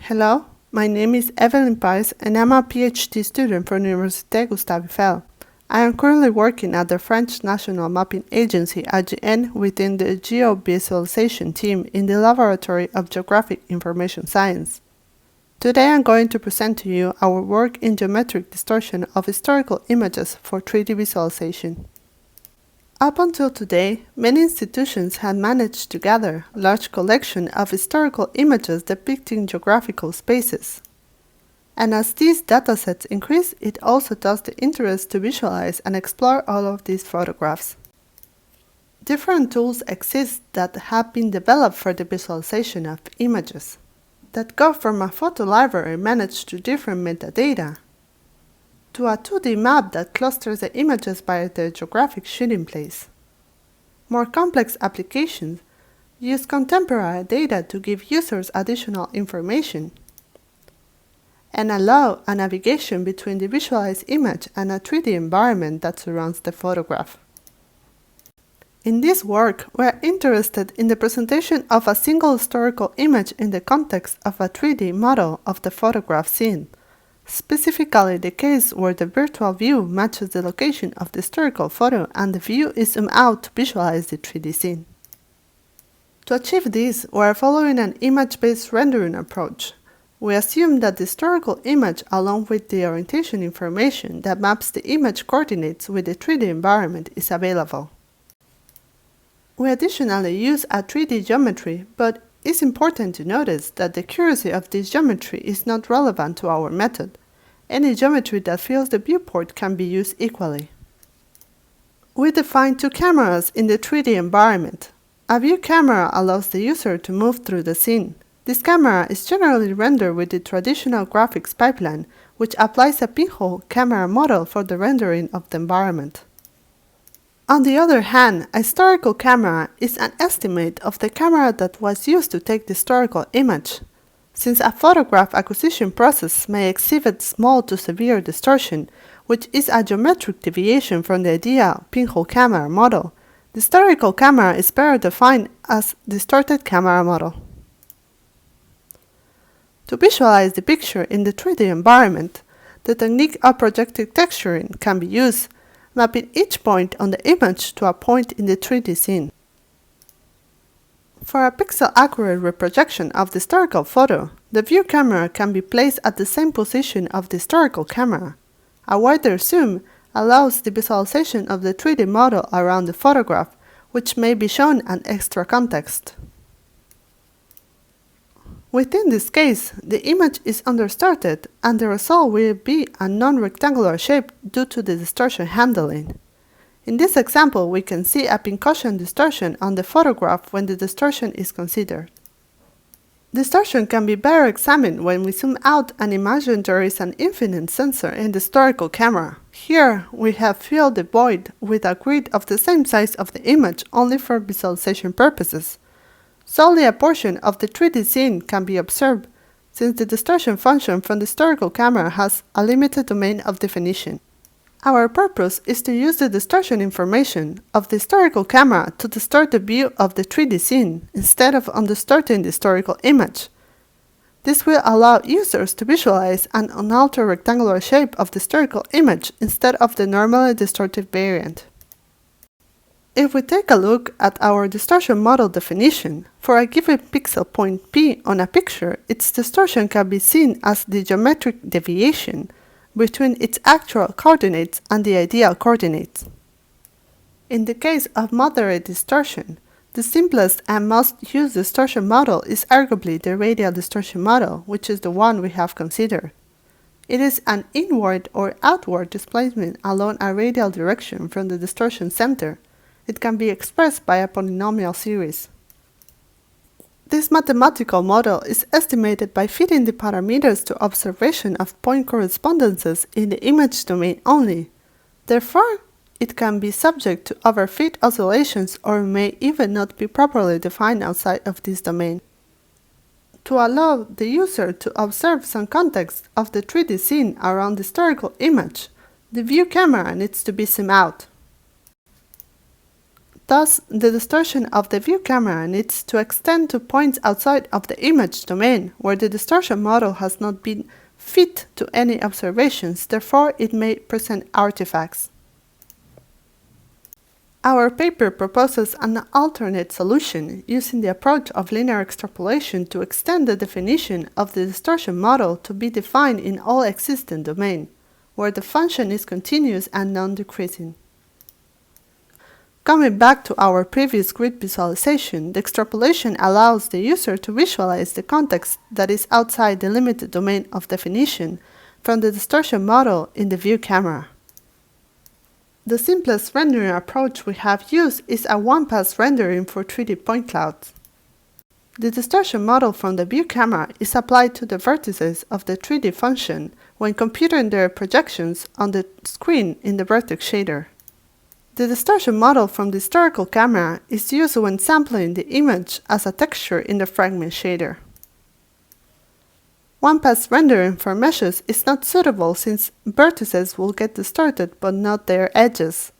Hello, my name is Evelyn Pais and I'm a PhD student from Université Gustave Eiffel. I am currently working at the French National Mapping Agency (AGN) within the Geovisualization team in the Laboratory of Geographic Information Science. Today I'm going to present to you our work in geometric distortion of historical images for 3D visualization. Up until today, many institutions had managed to gather a large collection of historical images depicting geographical spaces. And as these datasets increase, it also does the interest to visualize and explore all of these photographs. Different tools exist that have been developed for the visualization of images, that go from a photo library managed to different metadata, to a 2D map that clusters the images by their geographic shooting place. More complex applications use contemporary data to give users additional information and allow a navigation between the visualized image and a 3D environment that surrounds the photograph. In this work, we are interested in the presentation of a single historical image in the context of a 3D model of the photograph scene, specifically the case where the virtual view matches the location of the historical photo and the view is zoomed out to visualize the 3D scene. To achieve this, we are following an image-based rendering approach. We assume that the historical image, along with the orientation information that maps the image coordinates with the 3D environment, is available. We additionally use a 3D geometry, but it's important to notice that the accuracy of this geometry is not relevant to our method. Any geometry that fills the viewport can be used equally. We define two cameras in the 3D environment. A view camera allows the user to move through the scene. This camera is generally rendered with the traditional graphics pipeline, which applies a pinhole camera model for the rendering of the environment. On the other hand, a historical camera is an estimate of the camera that was used to take the historical image. Since a photograph acquisition process may exhibit small to severe distortion, which is a geometric deviation from the ideal pinhole camera model, the historical camera is better defined as distorted camera model. To visualize the picture in the 3D environment, the technique of projective texturing can be used, mapping each point on the image to a point in the 3D scene. For a pixel-accurate reprojection of the historical photo, the view camera can be placed at the same position of the historical camera. A wider zoom allows the visualization of the 3D model around the photograph, which may be shown an extra context. Within this case, the image is underdistorted and the result will be a non-rectangular shape due to the distortion handling. In this example, we can see a pincushion distortion on the photograph when the distortion is considered. Distortion can be better examined when we zoom out and imagine there is an infinite sensor in the historical camera. Here, we have filled the void with a grid of the same size of the image only for visualization purposes. Solely a portion of the 3D scene can be observed, since the distortion function from the historical camera has a limited domain of definition. Our purpose is to use the distortion information of the historical camera to distort the view of the 3D scene instead of undistorting the historical image. This will allow users to visualize an unaltered rectangular shape of the historical image instead of the normally distorted variant. If we take a look at our distortion model definition, for a given pixel point P on a picture, its distortion can be seen as the geometric deviation between its actual coordinates and the ideal coordinates. In the case of moderate distortion, the simplest and most used distortion model is arguably the radial distortion model, which is the one we have considered. It is an inward or outward displacement along a radial direction from the distortion center. It can be expressed by a polynomial series. This mathematical model is estimated by fitting the parameters to observation of point correspondences in the image domain only. Therefore, it can be subject to overfit oscillations or may even not be properly defined outside of this domain. To allow the user to observe some context of the 3D scene around the historical image, the view camera needs to be zoomed out. Thus, the distortion of the view camera needs to extend to points outside of the image domain where the distortion model has not been fit to any observations, therefore it may present artifacts. Our paper proposes an alternate solution using the approach of linear extrapolation to extend the definition of the distortion model to be defined in all existing domain, where the function is continuous and non-decreasing. Coming back to our previous grid visualization, the extrapolation allows the user to visualize the context that is outside the limited domain of definition from the distortion model in the view camera. The simplest rendering approach we have used is a one-pass rendering for 3D point clouds. The distortion model from the view camera is applied to the vertices of the 3D function when computing their projections on the screen in the vertex shader. The distortion model from the historical camera is used when sampling the image as a texture in the fragment shader. One-pass rendering for meshes is not suitable since vertices will get distorted but not their edges.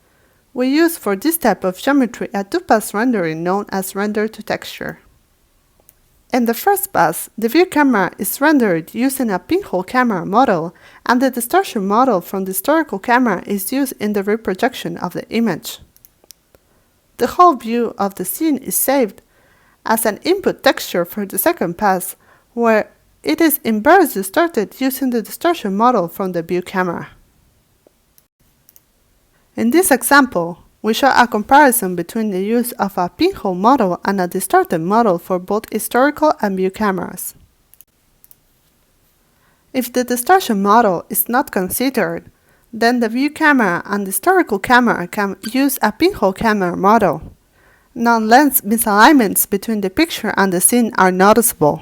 We use for this type of geometry a two-pass rendering known as render to texture. In the first pass, the view camera is rendered using a pinhole camera model, and the distortion model from the historical camera is used in the reprojection of the image. The whole view of the scene is saved as an input texture for the second pass, where it is inverse distorted using the distortion model from the view camera. In this example, we show a comparison between the use of a pinhole model and a distorted model for both historical and view cameras. If the distortion model is not considered, then the view camera and historical camera can use a pinhole camera model. Non-lens misalignments between the picture and the scene are noticeable.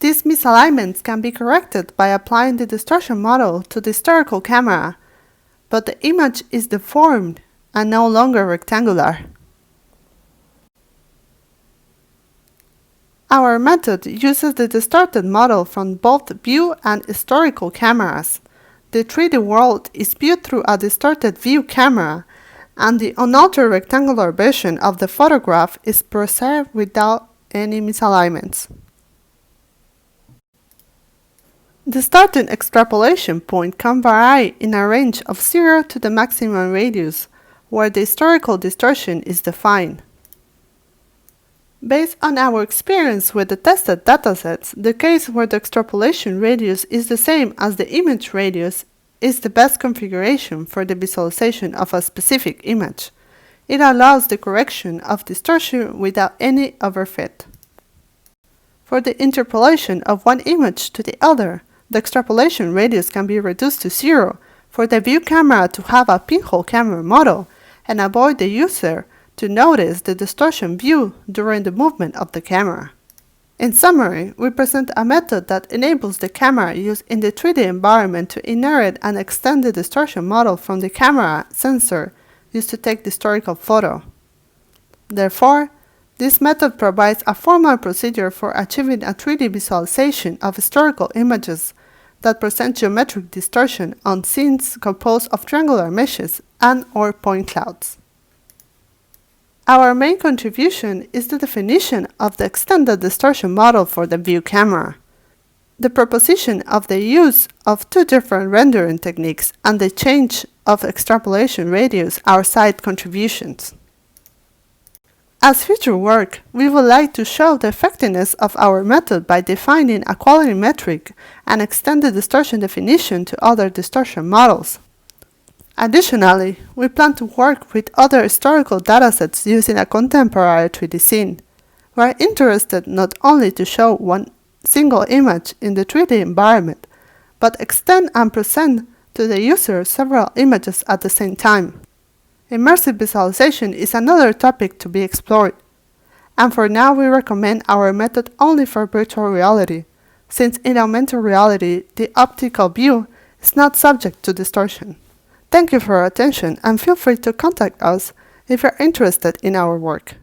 These misalignments can be corrected by applying the distortion model to the historical camera, but the image is deformed and no longer rectangular. Our method uses the distorted model from both view and historical cameras. The 3D world is viewed through a distorted view camera, and the unaltered rectangular version of the photograph is preserved without any misalignments. The starting extrapolation point can vary in a range of 0 to the maximum radius, where the historical distortion is defined. Based on our experience with the tested datasets, the case where the extrapolation radius is the same as the image radius is the best configuration for the visualization of a specific image. It allows the correction of distortion without any overfit. For the interpolation of one image to the other, the extrapolation radius can be reduced to 0 for the view camera to have a pinhole camera model and avoid the user to notice the distortion view during the movement of the camera. In summary, we present a method that enables the camera used in the 3D environment to inherit and extend the distortion model from the camera sensor used to take the historical photo. Therefore, this method provides a formal procedure for achieving a 3D visualization of historical images that present geometric distortion on scenes composed of triangular meshes and/or point clouds. Our main contribution is the definition of the extended distortion model for the view camera, the proposition of the use of two different rendering techniques, and the change of extrapolation radius are side contributions. As future work, we would like to show the effectiveness of our method by defining a quality metric and extend the distortion definition to other distortion models. Additionally, we plan to work with other historical datasets using a contemporary 3D scene. We are interested not only to show one single image in the 3D environment, but extend and present to the user several images at the same time. Immersive visualization is another topic to be explored, and for now we recommend our method only for virtual reality, since in augmented reality the optical view is not subject to distortion. Thank you for your attention and feel free to contact us if you're interested in our work.